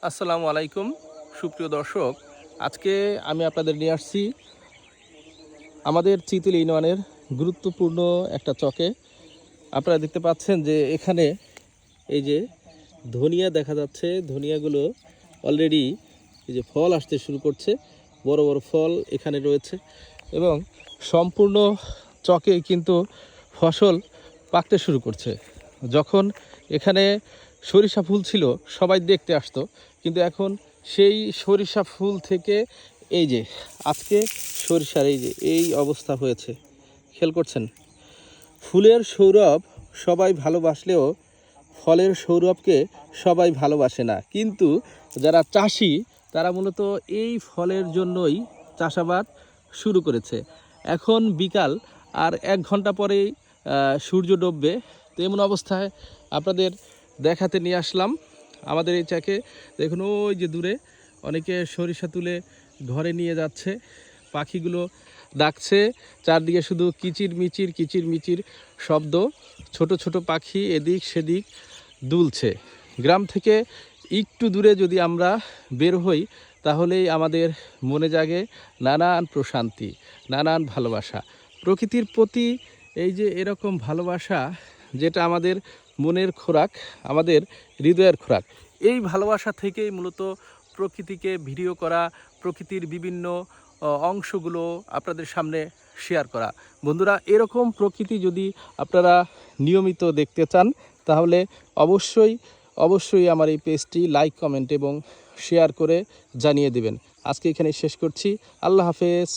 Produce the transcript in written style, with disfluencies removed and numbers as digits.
আসসালামু আলাইকুম সুপ্রিয় দর্শক, আজকে আমি আপনাদের নিয়ে আসছি আমাদের চিতল ইউনিয়নের গুরুত্বপূর্ণ একটা চকে। আপনারা দেখতে পাচ্ছেন যে এখানে এই যে ধনিয়া দেখা যাচ্ছে। ধনিয়াগুলো অলরেডি এই যে ফল আসতে শুরু করছে, বড় বড় ফল এখানে রয়েছে এবং সম্পূর্ণ চকে কিন্তু ফসল পাকতে শুরু করছে। যখন এখানে সরিষা ফুল ছিল সবাই দেখতে আসতো, কিন্তু এখন সেই সরিষা ফুল থেকে এই যে আজকে সরিষার এই অবস্থা হয়েছে। খেয়াল করছেন, ফুলের সৌরভ সবাই ভালোবাসলেও ফলের সৌরভকে সবাই ভালোবাসে না। কিন্তু যারা চাষি তারা মূলত এই ফলের জন্যই চাষাবাদ শুরু করেছে। এখন বিকাল, আর 1 ঘন্টা পরেই সূর্য ডুববে। তো এমন অবস্থায় আপনাদের দেখাতে নিয়ে আসলাম আমাদের এই চাকে। দেখুন ওই যে দূরে অনেকে সরিষা তুলে ঘরে নিয়ে যাচ্ছে, পাখিগুলো ডাকছে, চারদিকে শুধু কিচির মিচির শব্দ। ছোট ছোট পাখি এদিক সেদিক দুলছে। গ্রাম থেকে একটু দূরে যদি আমরা বের হই তাহলেই আমাদের মনে জাগে নানান প্রশান্তি, নানান ভালোবাসা প্রকৃতির প্রতি। এই যে এরকম ভালোবাসা, যেটা আমাদের মনের খোরাক, আমাদের হৃদয়ের খোরাক। এই ভালোবাসা থেকেই মূলত প্রকৃতিকে ভিডিও করা, প্রকৃতির বিভিন্ন অংশগুলো আপনাদের সামনে শেয়ার করা। বন্ধুরা, এরকম প্রকৃতি যদি আপনারা নিয়মিত দেখতে চান তাহলে অবশ্যই আমার এই পেজটি লাইক, কমেন্ট এবং শেয়ার করে জানিয়ে দেবেন। আজকে এখানে শেষ করছি। আল্লাহ হাফেজ।